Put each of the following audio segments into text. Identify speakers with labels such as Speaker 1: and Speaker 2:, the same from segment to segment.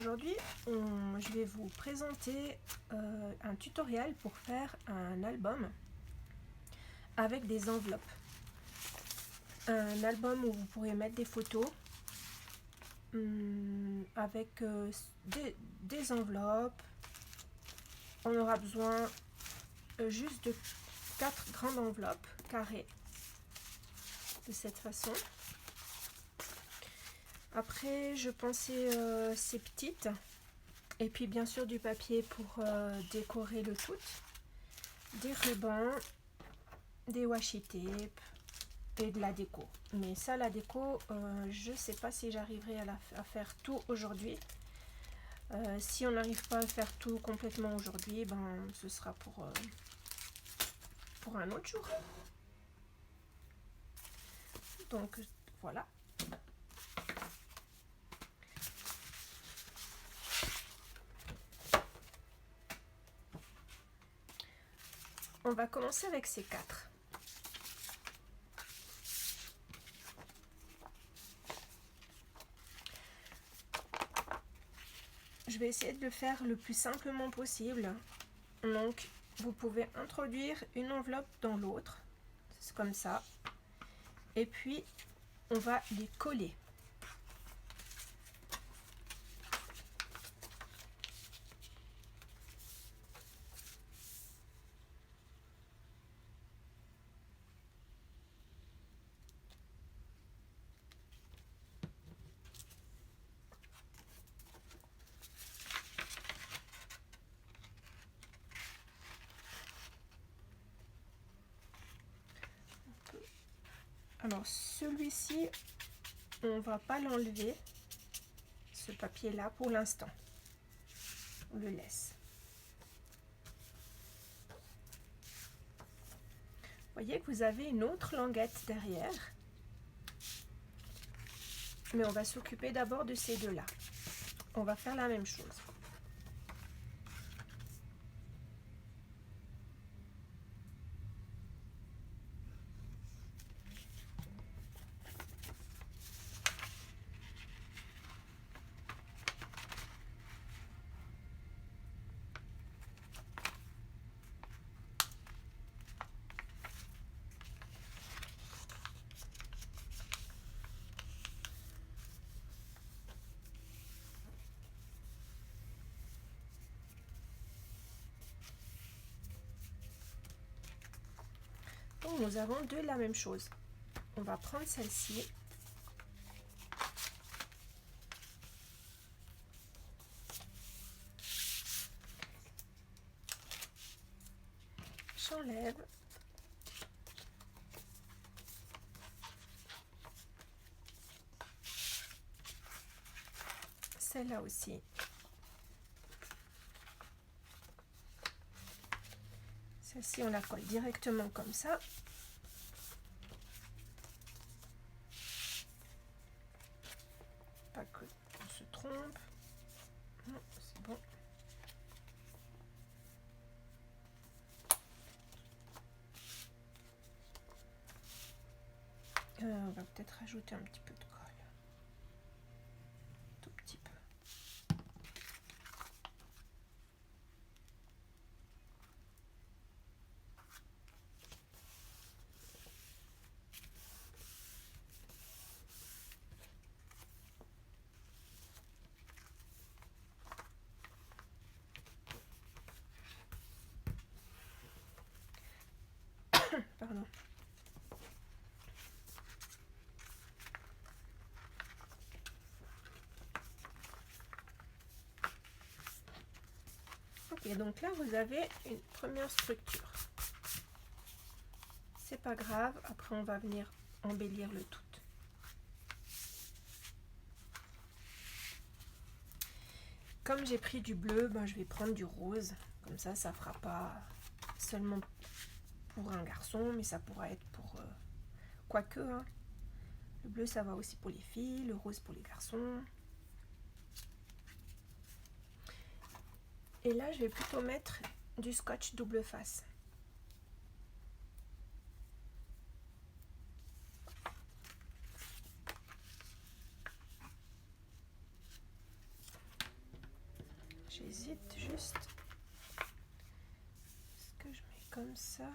Speaker 1: Aujourd'hui, je vais vous présenter un tutoriel pour faire un album avec des enveloppes. Un album où vous pourrez mettre des photos avec des enveloppes. On aura besoin juste de 4 grandes enveloppes carrées de cette façon. Après, je pensais ces petites, et puis bien sûr du papier pour décorer le tout, des rubans, des washi tape et de la déco. Mais ça, la déco, je sais pas si j'arriverai à faire tout aujourd'hui. Si on n'arrive pas à faire tout complètement aujourd'hui, ben ce sera pour un autre jour. Donc voilà. On va commencer avec ces 4. Je vais essayer de le faire le plus simplement possible. Donc, vous pouvez introduire une enveloppe dans l'autre. C'est comme ça. Et puis, on va les coller. Alors, celui-ci, on va pas l'enlever, ce papier-là, pour l'instant. On le laisse. Vous voyez que vous avez une autre languette derrière. Mais on va s'occuper d'abord de ces deux-là. On va faire la même chose. Donc nous avons deux la même chose. On va prendre celle-ci. J'enlève. Celle-là aussi. Celle-ci, on la colle directement comme ça. Pas que on se trompe. Non, c'est bon. On va peut-être rajouter un petit peu de colle. Tout petit peu. Pardon. Ok, donc là vous avez une première structure. C'est pas grave, après on va venir embellir le tout. Comme j'ai pris du bleu, ben, je vais prendre du rose. Comme ça fera pas seulement pour un garçon, mais ça pourra être pour quoique. Hein. Le bleu, ça va aussi pour les filles, le rose pour les garçons. Et là, je vais plutôt mettre du scotch double face. J'hésite juste. Est-ce que je mets comme ça?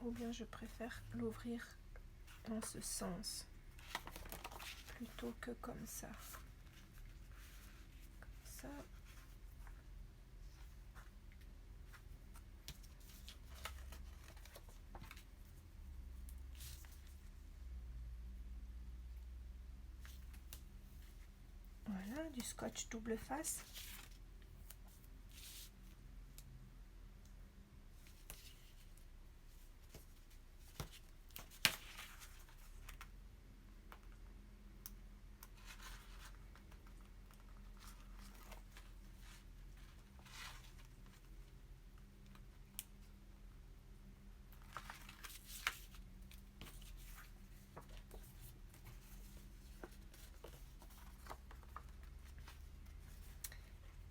Speaker 1: Ou bien je préfère l'ouvrir dans ce sens plutôt que comme ça. Comme ça. Voilà, du scotch double face.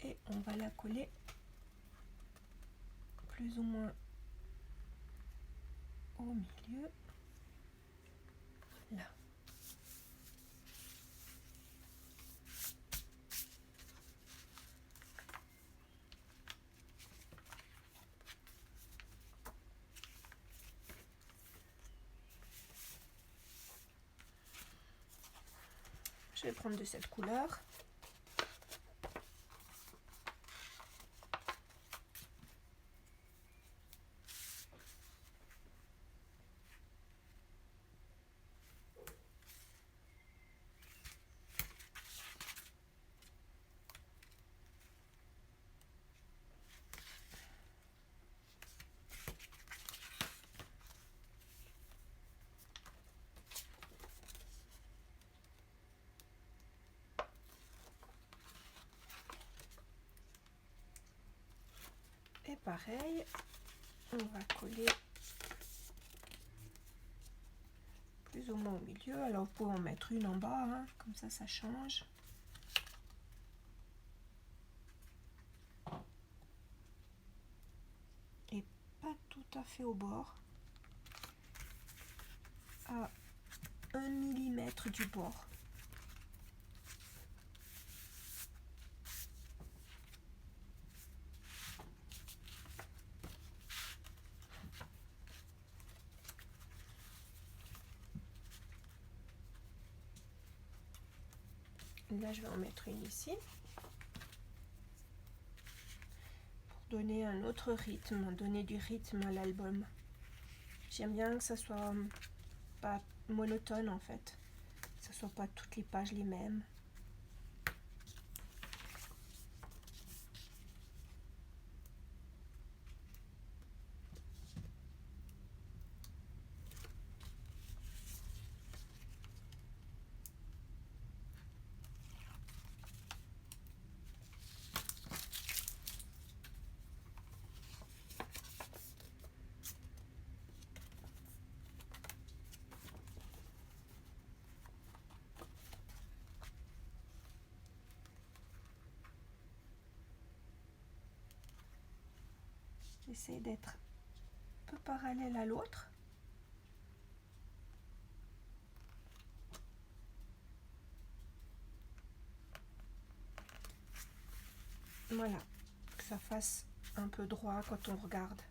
Speaker 1: Et on va la coller plus ou moins au milieu, là. Je vais prendre de cette couleur. Et pareil, on va coller plus ou moins au milieu. Alors vous pouvez en mettre une en bas, hein, comme ça change. Et pas tout à fait au bord. À 1 millimètre du bord. Là, je vais en mettre une ici. Pour donner un autre rythme, donner du rythme à l'album. J'aime bien que ça soit pas monotone en fait. Que ça soit pas toutes les pages les mêmes. J'essaie d'être un peu parallèle à l'autre. Voilà, que ça fasse un peu droit quand on regarde.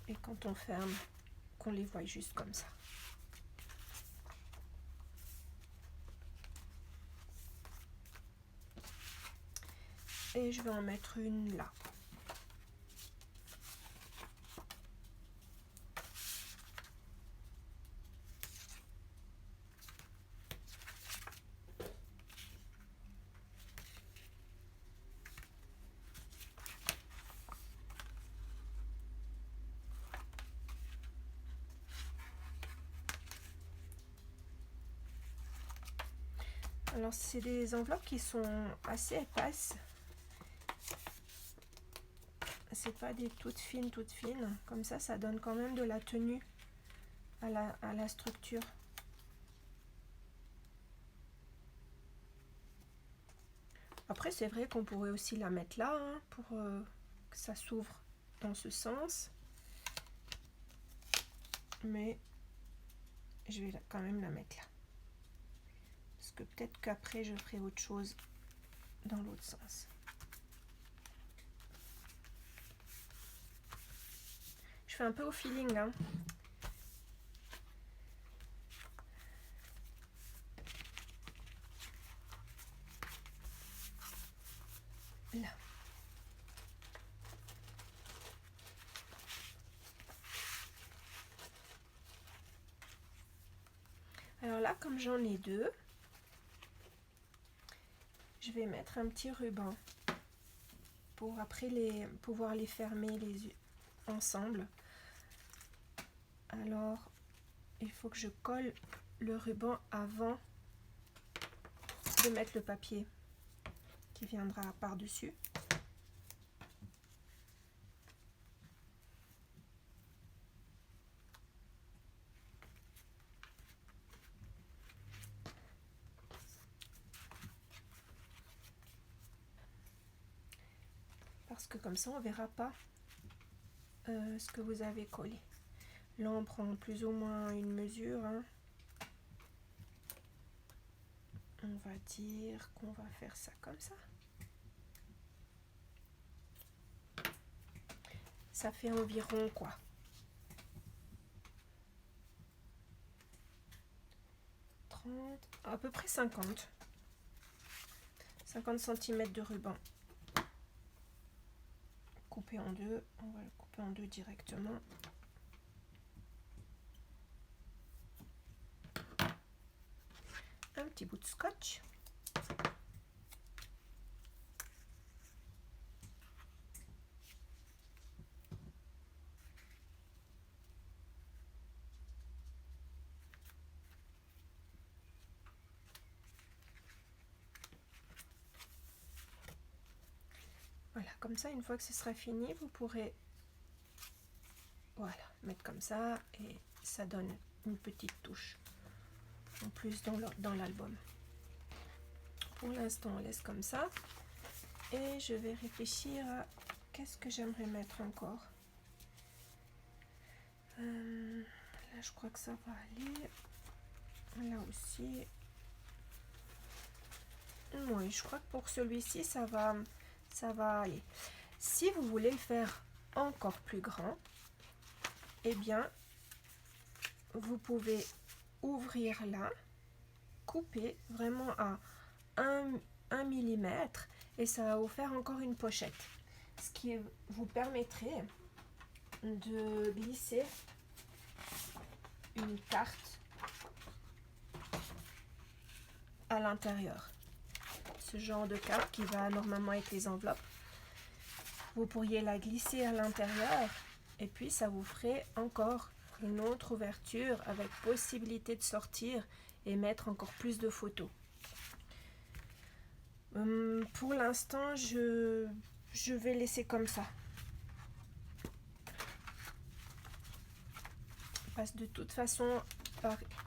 Speaker 1: Et quand on ferme, qu'on les voit juste comme ça. Et je vais en mettre une là. Alors c'est des enveloppes qui sont assez épaisses. C'est pas des toutes fines. Comme ça donne quand même de la tenue à la structure. Après c'est vrai qu'on pourrait aussi la mettre là, hein, pour que ça s'ouvre dans ce sens. Mais je vais quand même la mettre là. Parce que peut-être qu'après, je ferai autre chose dans l'autre sens. Je fais un peu au feeling, hein. Là. Alors là, comme j'en ai deux, je vais mettre un petit ruban pour après pouvoir les fermer ensemble. Alors, il faut que je colle le ruban avant de mettre le papier qui viendra par-dessus. Parce que comme ça, on ne verra pas ce que vous avez collé. Là, on prend plus ou moins une mesure, hein. On va dire qu'on va faire ça comme ça. Ça fait environ quoi? 30, à peu près 50 cm de ruban. Coupé en deux, on va le couper en deux directement. Un petit bout de scotch. Voilà, comme ça, une fois que ce sera fini, vous pourrez mettre comme ça et ça donne une petite touche en plus dans l'album. Pour l'instant, on laisse comme ça et je vais réfléchir à qu'est-ce que j'aimerais mettre encore. Là, je crois que ça va aller. Là aussi. Oui, je crois que pour celui-ci, ça va aller. Si vous voulez le faire encore plus grand, eh bien, vous pouvez ouvrir là, couper vraiment à 1 mm et ça va vous faire encore une pochette. Ce qui vous permettrait de glisser une carte à l'intérieur. Ce genre de carte qui va normalement avec les enveloppes. Vous pourriez la glisser à l'intérieur et puis ça vous ferait encore une autre ouverture avec possibilité de sortir et mettre encore plus de photos. Pour l'instant, je vais laisser comme ça. Parce que de toute façon,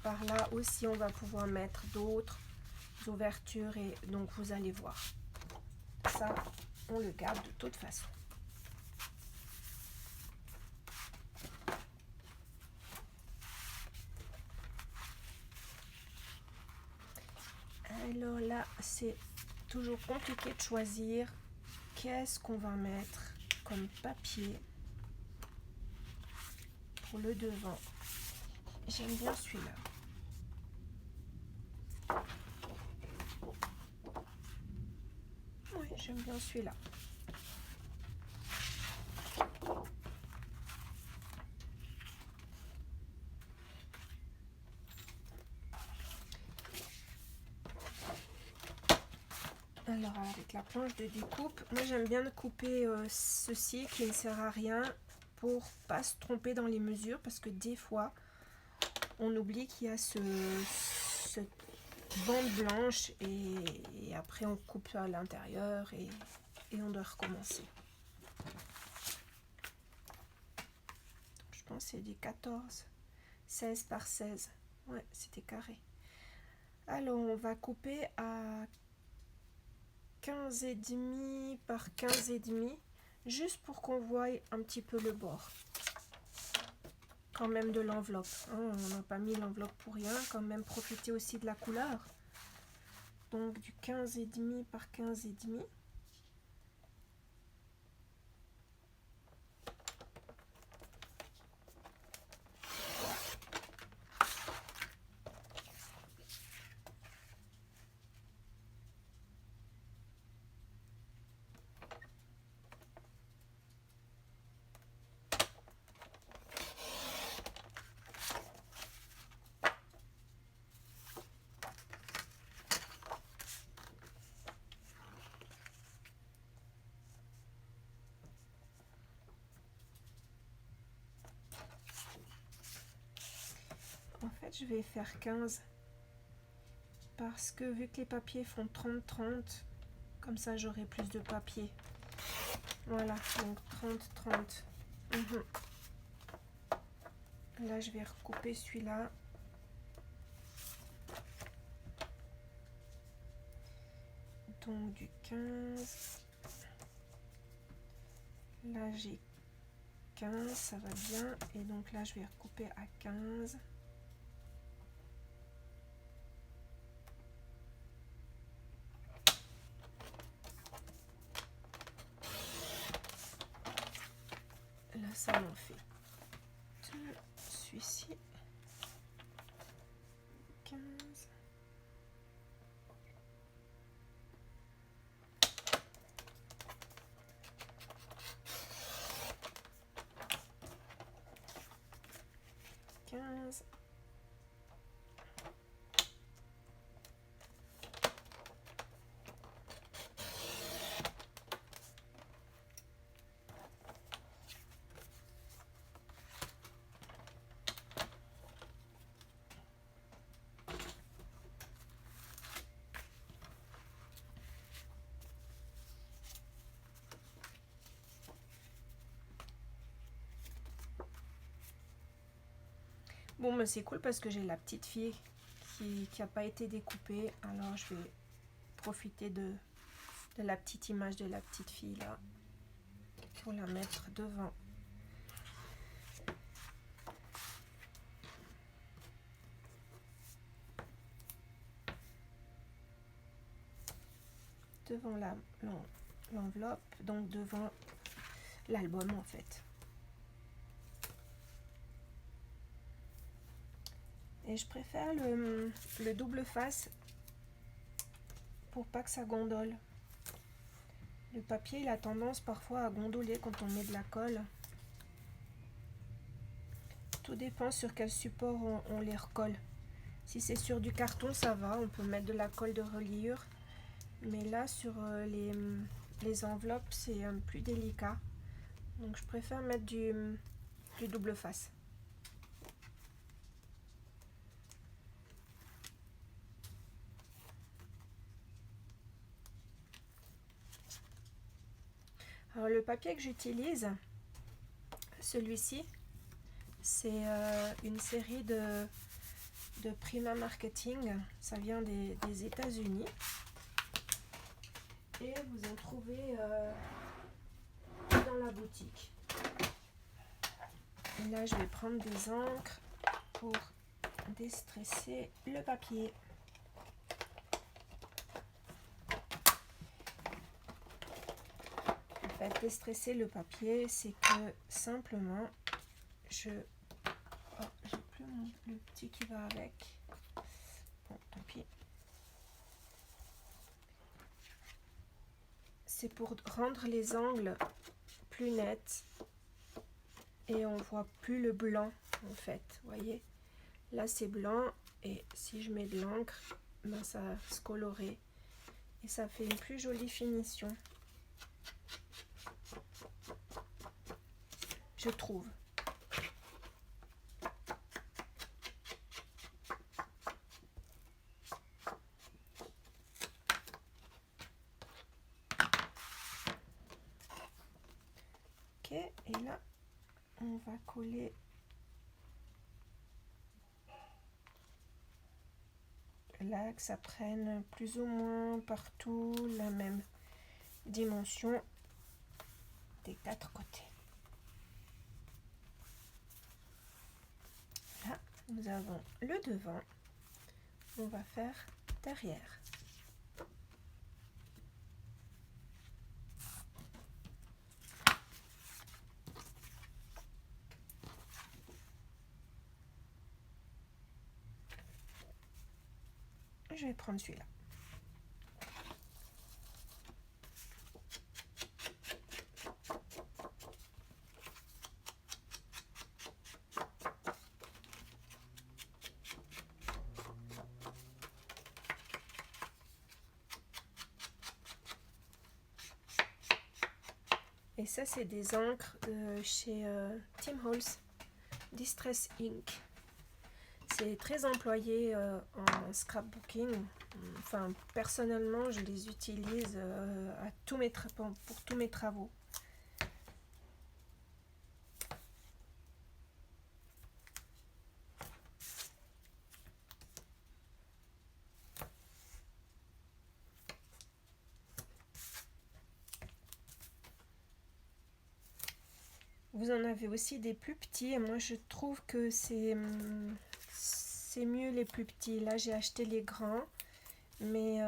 Speaker 1: par là aussi, on va pouvoir mettre d'autres ouvertures et donc vous allez voir. Ça, on le garde de toute façon. Alors là, c'est toujours compliqué de choisir qu'est-ce qu'on va mettre comme papier pour le devant. J'aime bien celui-là. Oui, j'aime bien celui-là. Alors avec la planche de découpe, moi j'aime bien couper ceci qui ne sert à rien pour pas se tromper dans les mesures parce que des fois on oublie qu'il y a cette bande blanche et après on coupe à l'intérieur et on doit recommencer. Je pense que c'est des 16 par 16. Ouais, c'était carré. Alors on va couper à 15,5 par 15,5 juste pour qu'on voie un petit peu le bord. quand même de l'enveloppe. Hein. On n'a pas mis l'enveloppe pour rien. Quand même profiter aussi de la couleur. Donc du 15,5 par 15,5. En fait, je vais faire 15 parce que vu que les papiers font 30-30, comme ça j'aurai plus de papier. Voilà, donc 30-30. Là, je vais recouper celui-là. Donc du 15. Là, j'ai 15, ça va bien. Et donc là, je vais recouper à 15. Là, ça m'en fait deux. Celui-ci. 15. Bon, mais c'est cool parce que j'ai la petite fille qui n'a pas été découpée. Alors, je vais profiter de la petite image de la petite fille là pour la mettre devant. Devant l'enveloppe, donc devant l'album en fait. Et je préfère le double face pour pas que ça gondole. Le papier, il a tendance parfois à gondoler quand on met de la colle. Tout dépend sur quel support on les recolle. Si c'est sur du carton, ça va, on peut mettre de la colle de reliure. Mais là, sur les enveloppes, c'est plus délicat. Donc je préfère mettre du double face. Alors le papier que j'utilise, celui-ci, c'est une série de Prima Marketing. Ça vient des États-Unis. Et vous en trouvez dans la boutique. Et là, je vais prendre des encres pour déstresser le papier. En fait, déstresser le papier, c'est que simplement, j'ai plus le petit qui va avec. Bon, tant pis. C'est pour rendre les angles plus nets et on voit plus le blanc en fait, vous voyez. Là c'est blanc et si je mets de l'encre, ben, ça va se colorer et ça fait une plus jolie finition, je trouve. Ok, et là on va coller là, que ça prenne plus ou moins partout la même dimension des quatre côtés. Nous avons le devant. On va faire derrière. Je vais prendre celui-là. Et ça, c'est des encres chez Tim Holtz, Distress Ink. C'est très employé en scrapbooking. Enfin, personnellement, je les utilise pour tous mes travaux. Vous en avez aussi des plus petits et moi je trouve que c'est mieux les plus petits. Là j'ai acheté les grands, mais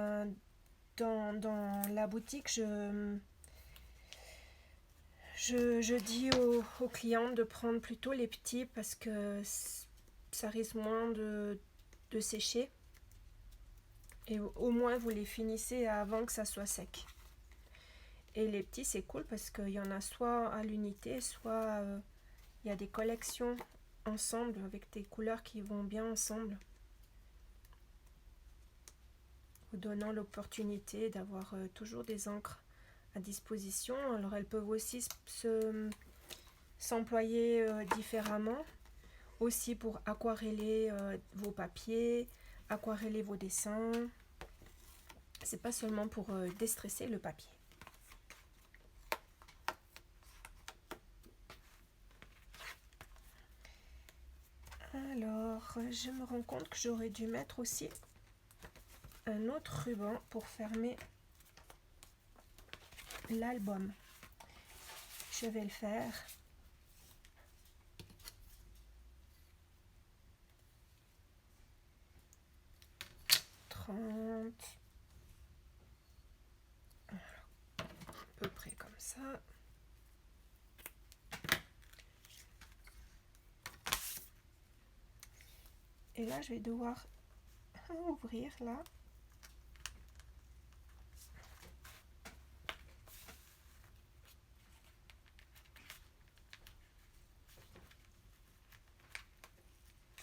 Speaker 1: dans la boutique je dis aux clients de prendre plutôt les petits parce que ça risque moins de sécher et au moins vous les finissez avant que ça soit sec. Et les petits c'est cool parce qu'il y en a soit à l'unité, soit il y a des collections ensemble avec des couleurs qui vont bien ensemble, vous donnant l'opportunité d'avoir toujours des encres à disposition. Alors elles peuvent aussi s'employer différemment, aussi pour aquareller vos papiers, aquareller vos dessins. C'est pas seulement pour déstresser le papier. Alors, je me rends compte que j'aurais dû mettre aussi un autre ruban pour fermer l'album. Je vais le faire. À peu près comme ça. Et là, je vais devoir ouvrir là.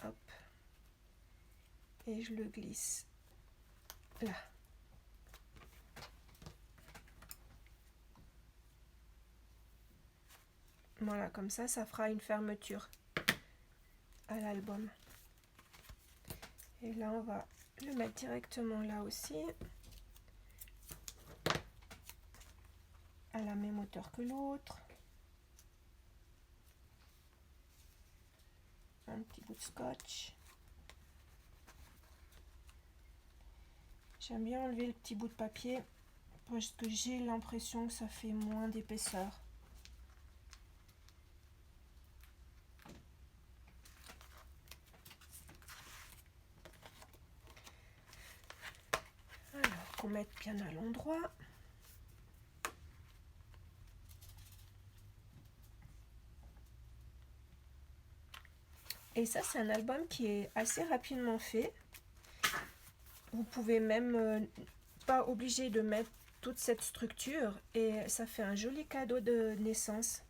Speaker 1: Hop. Et je le glisse là. Voilà, comme ça fera une fermeture à l'album. Et là, on va le mettre directement là aussi, à la même hauteur que l'autre. Un petit bout de scotch. J'aime bien enlever le petit bout de papier parce que j'ai l'impression que ça fait moins d'épaisseur. Alors, qu'on mette bien à l'endroit. Et ça, c'est un album qui est assez rapidement fait. Vous pouvez même pas obligé de mettre toute cette structure et ça fait un joli cadeau de naissance.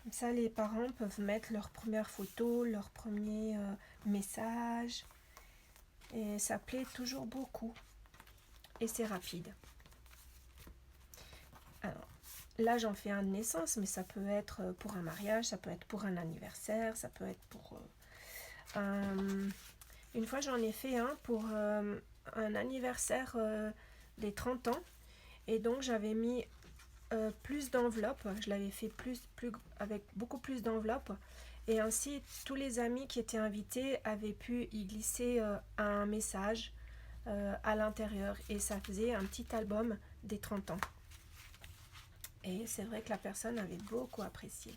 Speaker 1: Comme ça, les parents peuvent mettre leur première photo, leur premier message. Et ça plaît toujours beaucoup. Et c'est rapide. Alors, là, j'en fais un de naissance, mais ça peut être pour un mariage, ça peut être pour un anniversaire, ça peut être pour une fois, j'en ai fait un pour un anniversaire des 30 ans. Et donc, j'avais mis plus d'enveloppes. Je l'avais fait avec beaucoup plus d'enveloppes. Et ainsi, tous les amis qui étaient invités avaient pu y glisser un message à l'intérieur. Et ça faisait un petit album des 30 ans. Et c'est vrai que la personne avait beaucoup apprécié.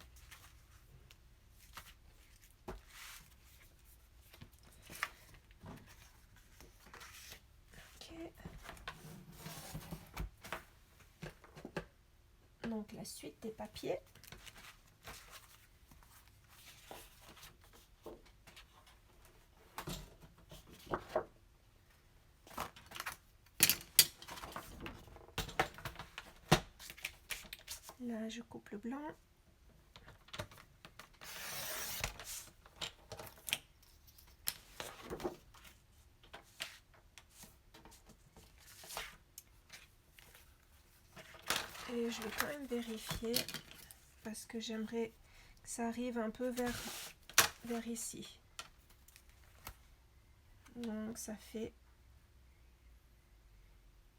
Speaker 1: Donc la suite des papiers. Là, je coupe le blanc. Et je vais quand même vérifier parce que j'aimerais que ça arrive un peu vers ici. Donc ça fait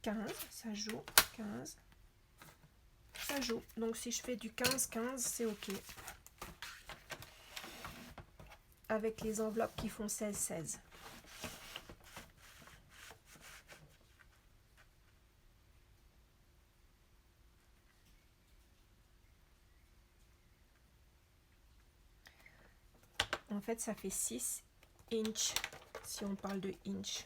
Speaker 1: 15, ça joue, 15. Ça joue. Donc si je fais du 15-15, c'est ok. Avec les enveloppes qui font 16-16. En fait, ça fait 6 inches, si on parle de inch.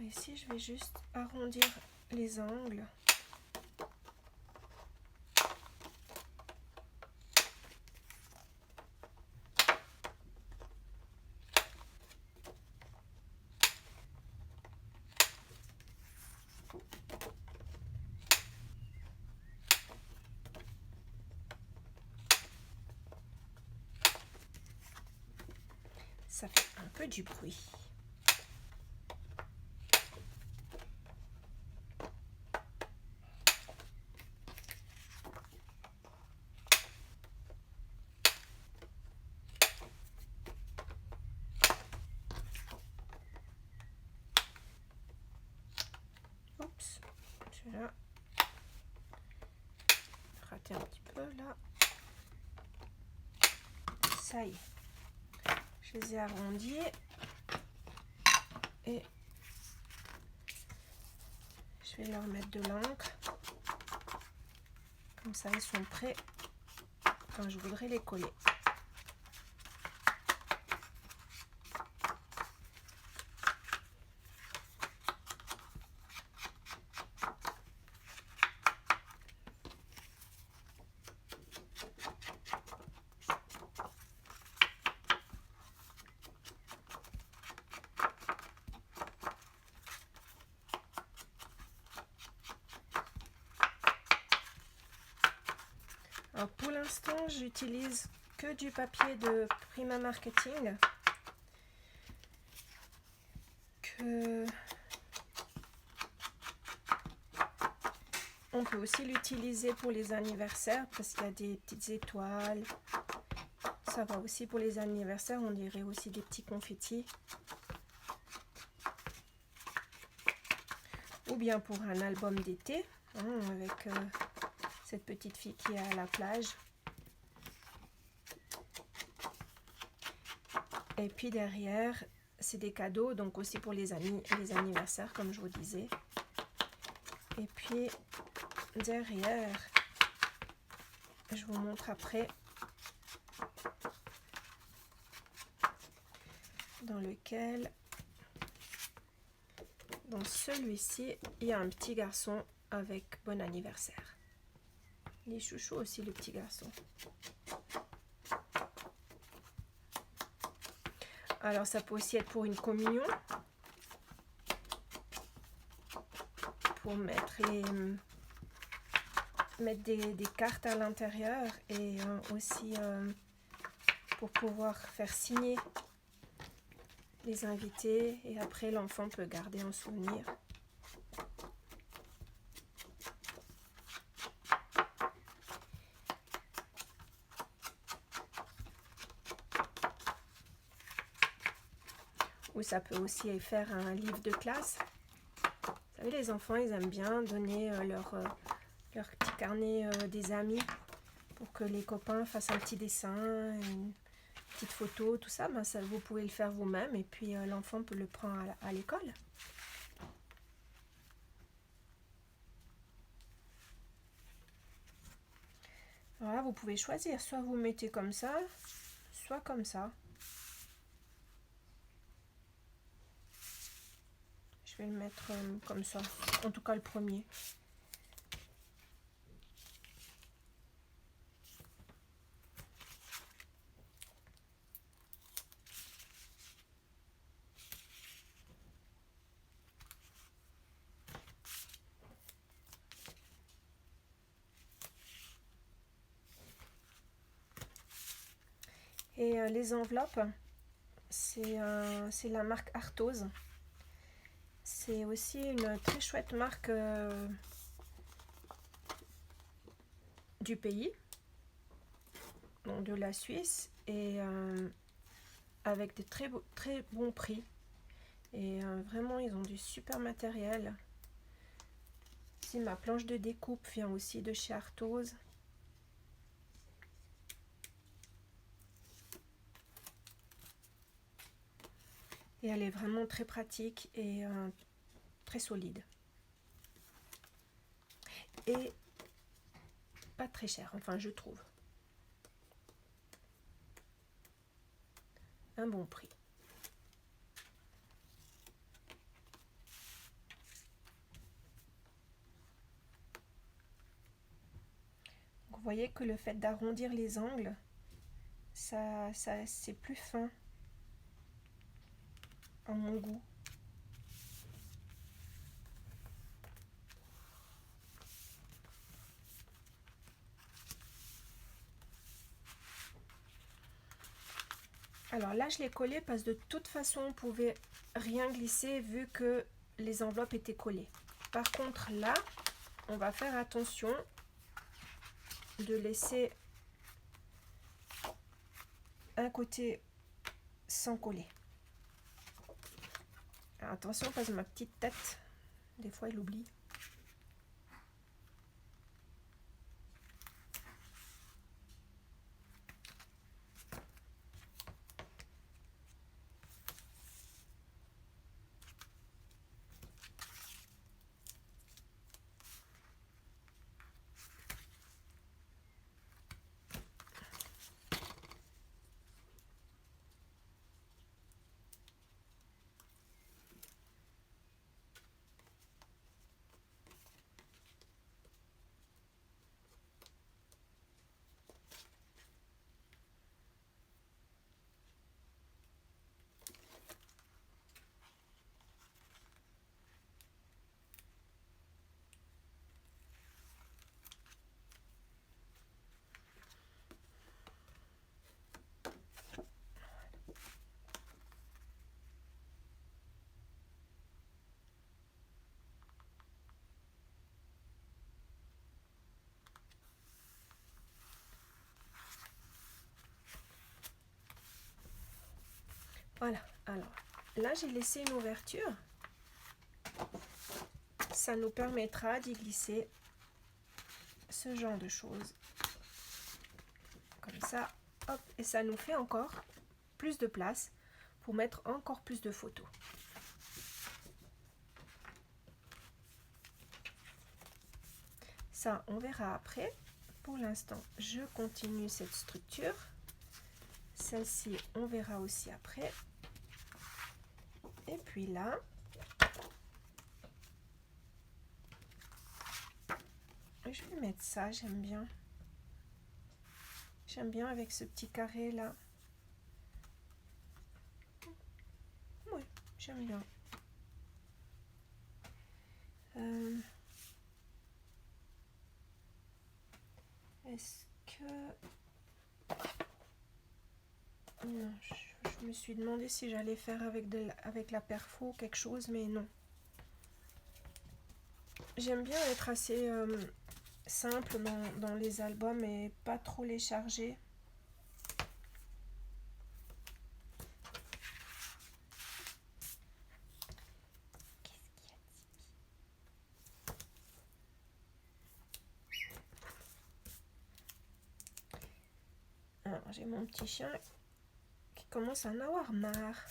Speaker 1: Ici, je vais juste arrondir les angles. Ça fait un peu du bruit. Oups, celui-là, raté un petit peu là. Ça y est. Je les ai arrondis et je vais leur mettre de l'encre. Comme ça, ils sont prêts quand je voudrais les coller. Alors pour l'instant, j'utilise que du papier de Prima Marketing. On peut aussi l'utiliser pour les anniversaires parce qu'il y a des petites étoiles. Ça va aussi pour les anniversaires, on dirait aussi des petits confettis. Ou bien pour un album d'été, avec cette petite fille qui est à la plage. Et puis derrière, c'est des cadeaux, donc aussi pour les anniversaires, comme je vous disais. Et puis derrière, je vous montre après, dans lequel, dans celui-ci, il y a un petit garçon avec bon anniversaire. Il est chouchou aussi, le petit garçon. Alors ça peut aussi être pour une communion, pour mettre des cartes à l'intérieur et aussi pour pouvoir faire signer les invités et après l'enfant peut garder un souvenir. ça peut aussi faire un livre de classe. Vous savez, les enfants, ils aiment bien donner leur petit carnet des amis pour que les copains fassent un petit dessin, une petite photo, tout ça. Ben, ça, vous pouvez le faire vous-même et puis l'enfant peut le prendre à l'école. Voilà, vous pouvez choisir, soit vous mettez comme ça, soit comme ça. Je vais le mettre comme ça, en tout cas le premier. Et les enveloppes, c'est la marque Arthos. C'est aussi une très chouette marque du pays, donc de la Suisse, et avec des très bons prix. Et vraiment, ils ont du super matériel. Ici, ma planche de découpe vient aussi de chez Arthos. Et elle est vraiment très pratique et très solide. Et pas très cher, enfin je trouve. Un bon prix. Donc, vous voyez que le fait d'arrondir les angles, ça c'est plus fin à mon goût. Alors là, je l'ai collé parce que de toute façon, on pouvait rien glisser vu que les enveloppes étaient collées. Par contre, là, on va faire attention de laisser un côté sans coller. Alors, attention parce que ma petite tête, des fois, elle oublie. Voilà, alors là j'ai laissé une ouverture. Ça nous permettra d'y glisser ce genre de choses. Comme ça, hop, et ça nous fait encore plus de place pour mettre encore plus de photos. Ça, on verra après. Pour l'instant, je continue cette structure. Celle-ci, on verra aussi après. Et puis là, je vais mettre ça, j'aime bien. J'aime bien avec ce petit carré là. Oui, j'aime bien. Est-ce que... Non, je me suis demandé si j'allais faire avec la perfo quelque chose, mais non. J'aime bien être assez simple dans les albums et pas trop les charger. J'ai mon petit chien qui commence à en avoir marre.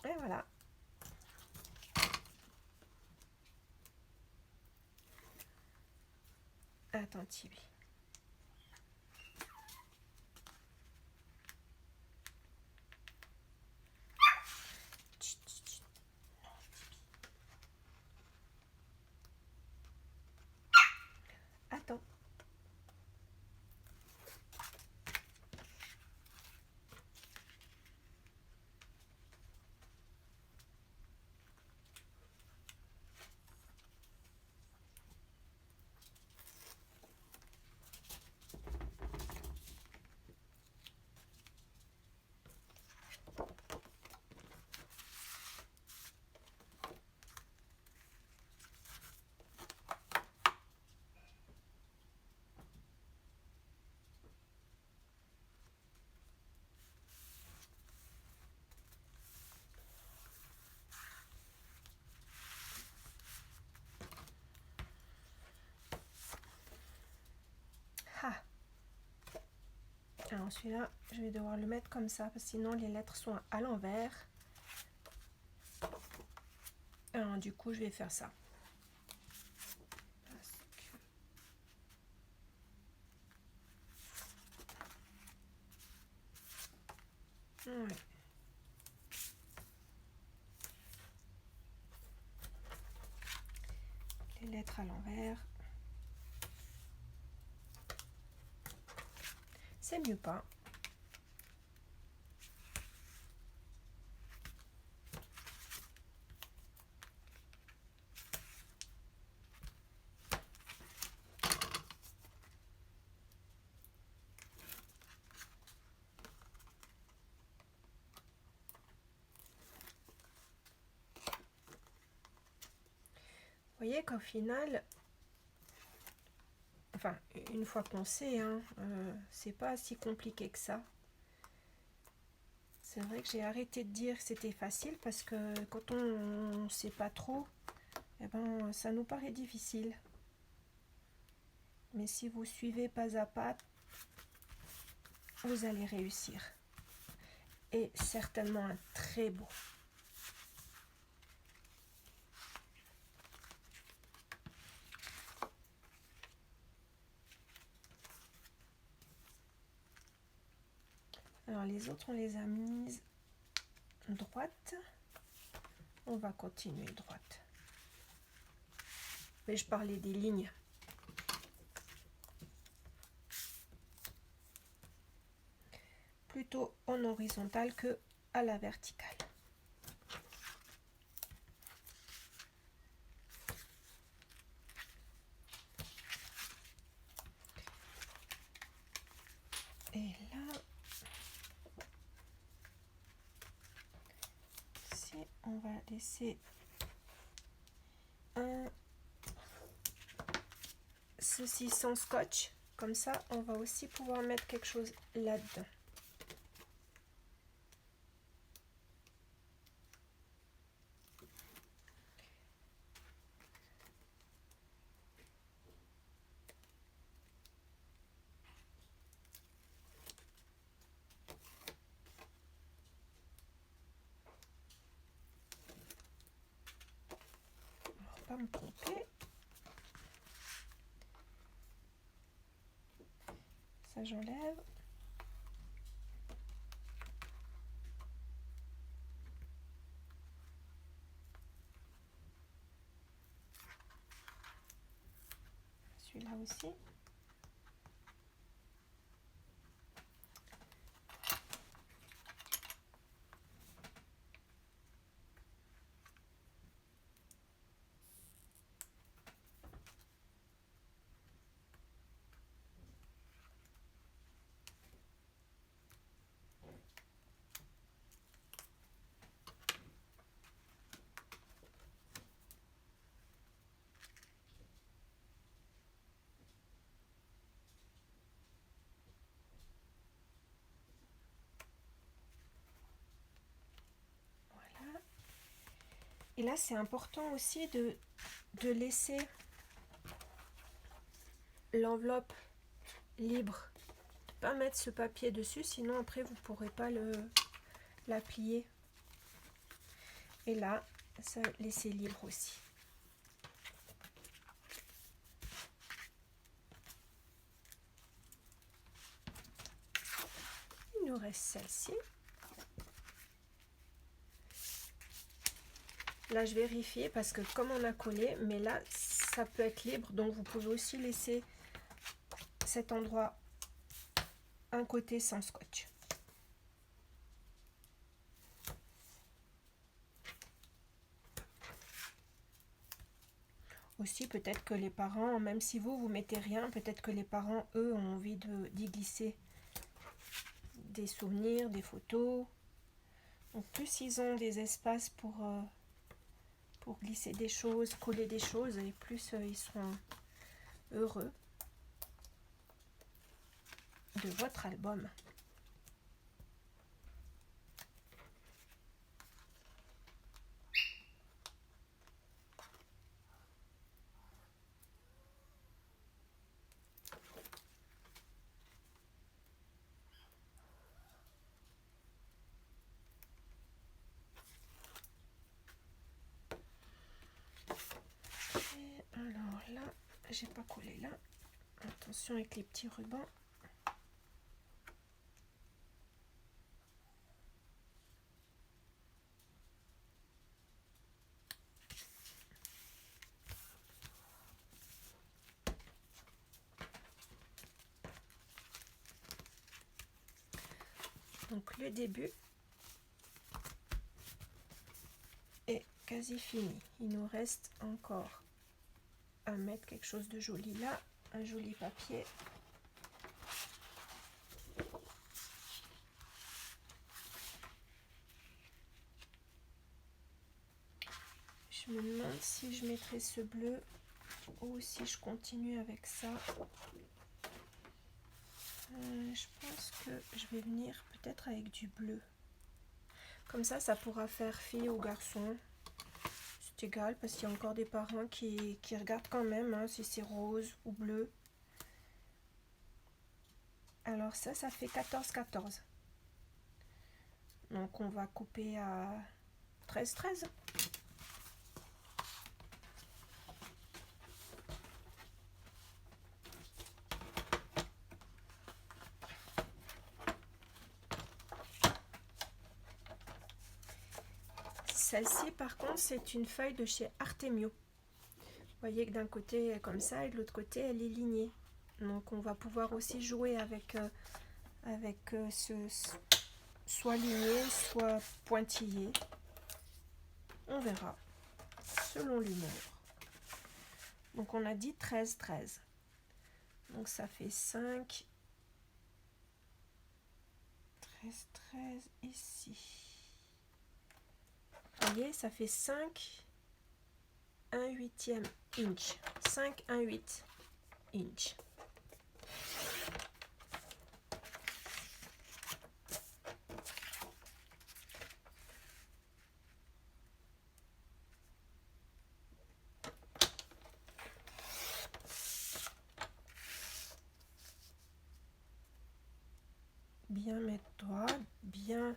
Speaker 1: Et voilà. Attends, Tibi. Attends. Ah. Alors celui-là, je vais devoir le mettre comme ça, parce que sinon les lettres sont à l'envers. Alors du coup, je vais faire ça. Ouais. Les lettres à l'envers. C'est mieux pas. Vous voyez qu'au final, enfin, une fois qu'on sait, hein, c'est pas si compliqué que ça. C'est vrai que j'ai arrêté de dire que c'était facile parce que quand on ne sait pas trop, eh ben, ça nous paraît difficile. Mais si vous suivez pas à pas, vous allez réussir. Et certainement un très beau. Alors les autres, on les a mises droite. On va continuer droite. Mais je parlais des lignes. Plutôt en horizontal que à la verticale. Et là, si on va laisser ceci sans scotch, comme ça, on va aussi pouvoir mettre quelque chose là-dedans. Pas me tromper. Ça j'enlève. Celui-là aussi. Et là, c'est important aussi de laisser l'enveloppe libre, pas mettre ce papier dessus, sinon après vous pourrez pas la plier. Et là, ça laisser libre aussi. Il nous reste celle-ci. Là, je vérifie parce que comme on a collé, mais là, ça peut être libre. Donc, vous pouvez aussi laisser cet endroit un côté sans scotch. Aussi, peut-être que les parents, même si vous mettez rien, peut-être que les parents, eux, ont envie d'y glisser des souvenirs, des photos. Donc, plus ils ont des espaces pour glisser des choses, coller des choses, et plus ils seront heureux de votre album. Et alors là, j'ai pas collé là. Attention avec les petits rubans. Donc le début est quasi fini. Il nous reste encore à mettre quelque chose de joli là, un joli papier. Je me demande si je mettrai ce bleu ou si je continue avec ça. Je pense que je vais venir peut-être avec du bleu. Comme ça pourra faire fille ou garçon. C'est égal parce qu'il y a encore des parents qui regardent quand même hein, si c'est rose ou bleu. Alors ça fait 14-14. Donc on va couper à 13-13. Celle-ci, par contre, c'est une feuille de chez Artemio. Vous voyez que d'un côté, elle est comme ça, et de l'autre côté, elle est lignée. Donc, on va pouvoir aussi jouer avec, soit ligné, soit pointillé. On verra, selon l'humour. Donc, on a dit 13-13. Donc, ça fait 5. 13-13 ici. Vous voyez, ça fait 5 1/8 inch. 5 1/8 inch. Bien mettre droit, bien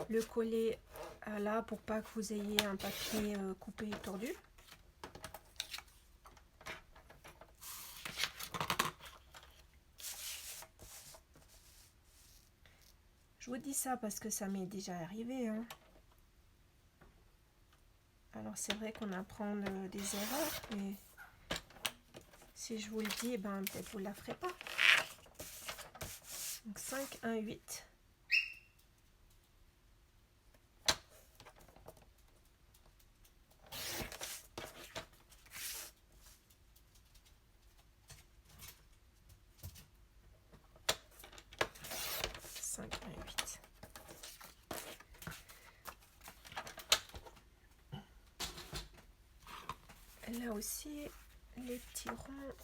Speaker 1: le coller à là pour pas que vous ayez un papier coupé et tordu. Je vous dis ça parce que ça m'est déjà arrivé. Hein. Alors c'est vrai qu'on apprend des erreurs, mais si je vous le dis, ben, peut-être vous ne la ferez pas. Donc 5 1/8. Là aussi, les petits ronds.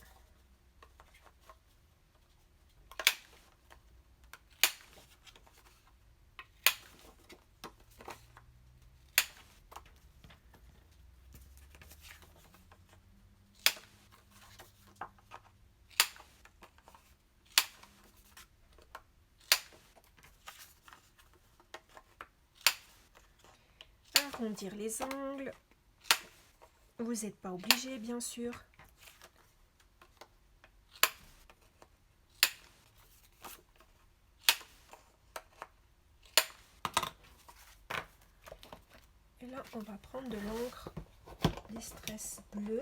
Speaker 1: arrondir les angles. Vous n'êtes pas obligé, bien sûr. Et là, on va prendre de l'encre Distress bleu.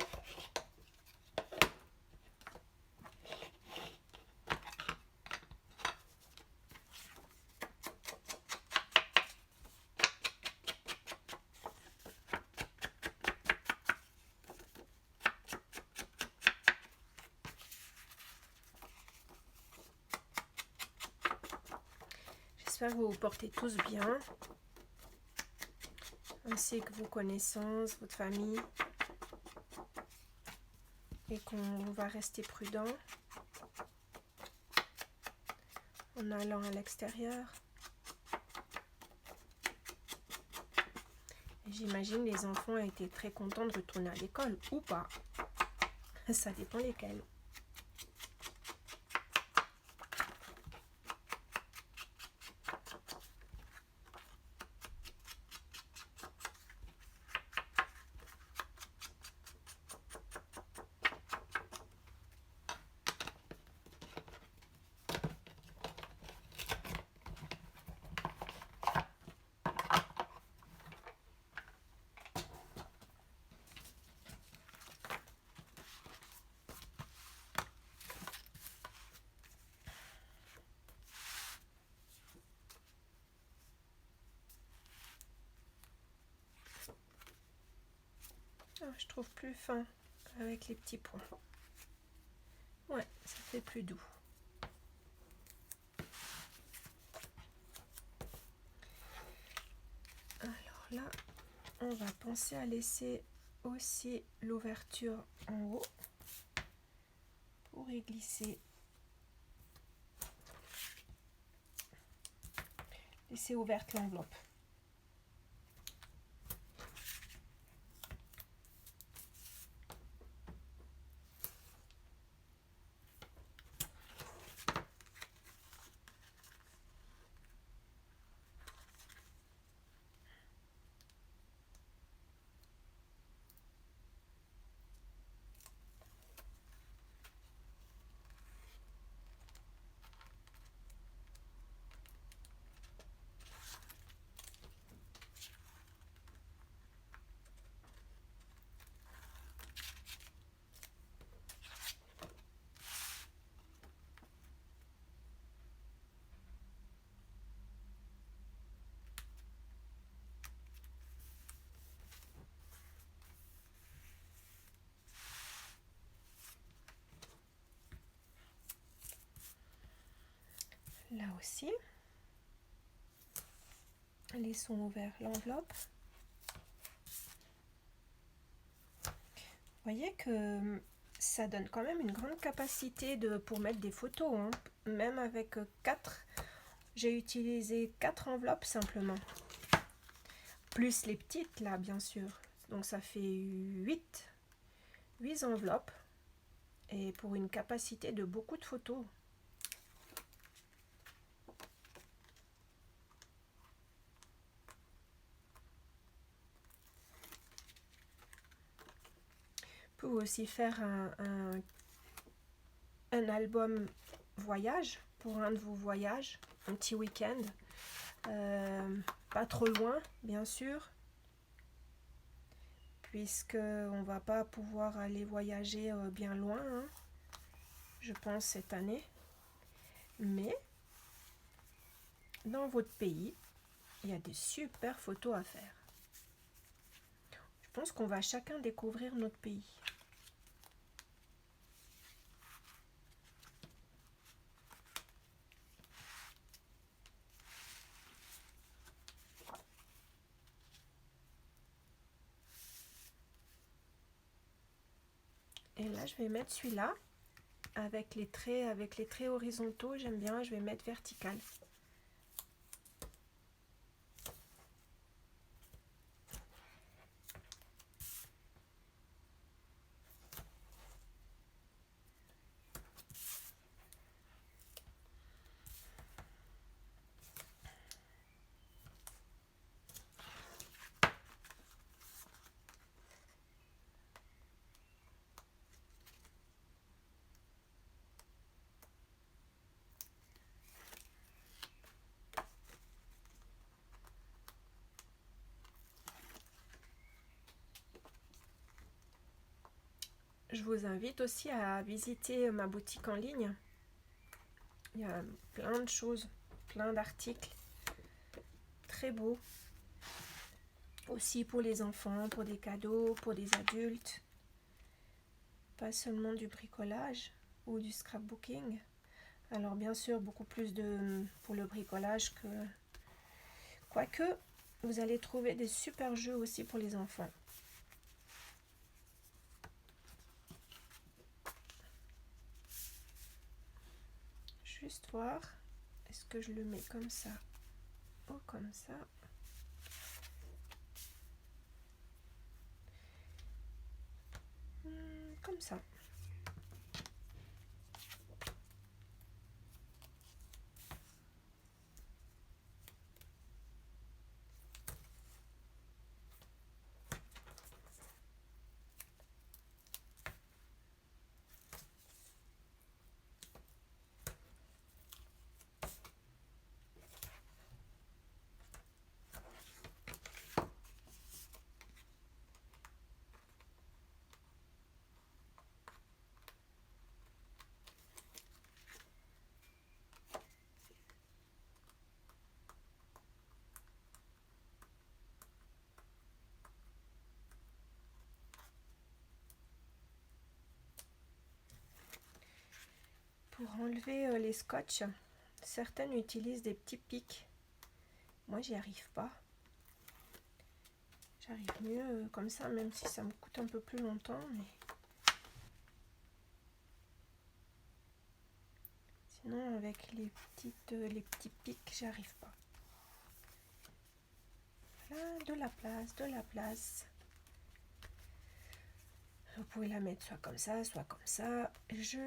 Speaker 1: J'espère que vous vous portez tous bien, ainsi que vos connaissances, votre famille, et qu'on va rester prudent en allant à l'extérieur. J'imagine les enfants étaient très contents de retourner à l'école, ou pas. Ça dépend lesquels. Ah, je trouve plus fin avec les petits points. Ouais, ça fait plus doux. Alors là, on va penser à laisser aussi l'ouverture en haut pour y glisser. Laisser ouverte l'enveloppe. Là aussi, laissons ouvert l'enveloppe. Vous voyez que ça donne quand même une grande capacité pour mettre des photos, hein. Même avec 4, j'ai utilisé 4 enveloppes simplement. Plus les petites là, bien sûr. Donc ça fait 8 enveloppes. Et pour une capacité de beaucoup de photos. Vous pouvez aussi faire un album voyage pour un de vos voyages, un petit week-end. Pas trop loin, bien sûr, puisque on va pas pouvoir aller voyager bien loin, hein, je pense cette année. Mais dans votre pays, il y a des super photos à faire. Je pense qu'on va chacun découvrir notre pays. Et là, je vais mettre celui-là avec les traits horizontaux. J'aime bien, je vais mettre vertical. je vous invite aussi à visiter ma boutique en ligne. Il y a plein de choses, plein d'articles très beaux. Aussi pour les enfants, pour des cadeaux, pour des adultes. Pas seulement du bricolage ou du scrapbooking. Alors bien sûr, beaucoup plus pour le bricolage que... Quoique, vous allez trouver des super jeux aussi pour les enfants. Juste voir, est-ce que je le mets comme ça ou comme ça? Comme ça. Pour enlever les scotch, certaines utilisent des petits pics. Moi, j'y arrive pas. J'arrive mieux comme ça, même si ça me coûte un peu plus longtemps. Mais... sinon, avec les petits pics, j'arrive pas. Voilà, de la place, de la place. Vous pouvez la mettre soit comme ça, soit comme ça. Je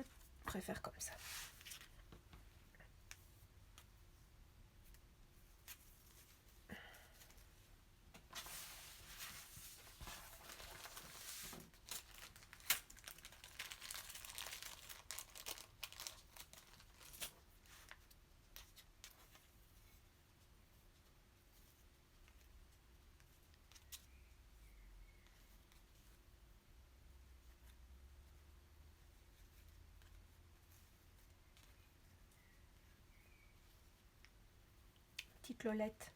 Speaker 1: préfère comme ça. Petite Lolette.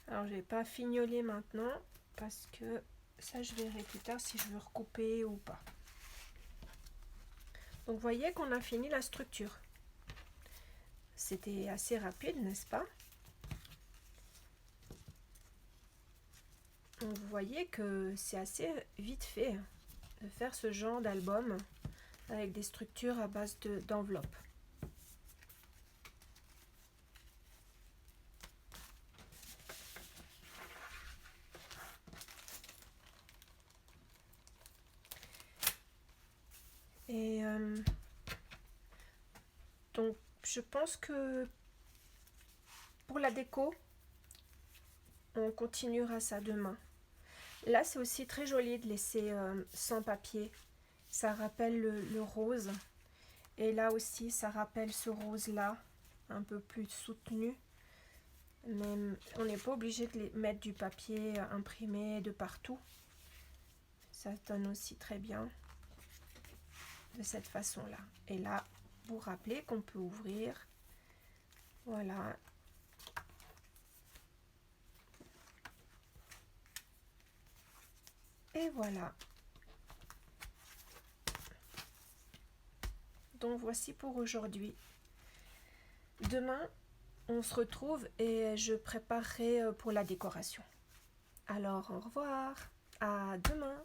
Speaker 1: Alors je vais pas fignoler maintenant parce que ça je verrai plus tard si je veux recouper ou pas. Donc vous voyez qu'on a fini la structure. C'était assez rapide, n'est-ce pas? Donc vous voyez que c'est assez vite fait de faire ce genre d'album avec des structures à base d'enveloppes. Et donc je pense que pour la déco, on continuera ça demain. Là c'est aussi très joli de laisser sans papier. Ça rappelle le rose. Et là aussi ça rappelle ce rose là, un peu plus soutenu. Mais on n'est pas obligé de mettre du papier imprimé de partout. Ça donne aussi très bien de cette façon là. Et là vous rappelez qu'on peut ouvrir, voilà, et voilà. Donc voici pour aujourd'hui. Demain on se retrouve et je préparerai pour la décoration. Alors au revoir, à demain.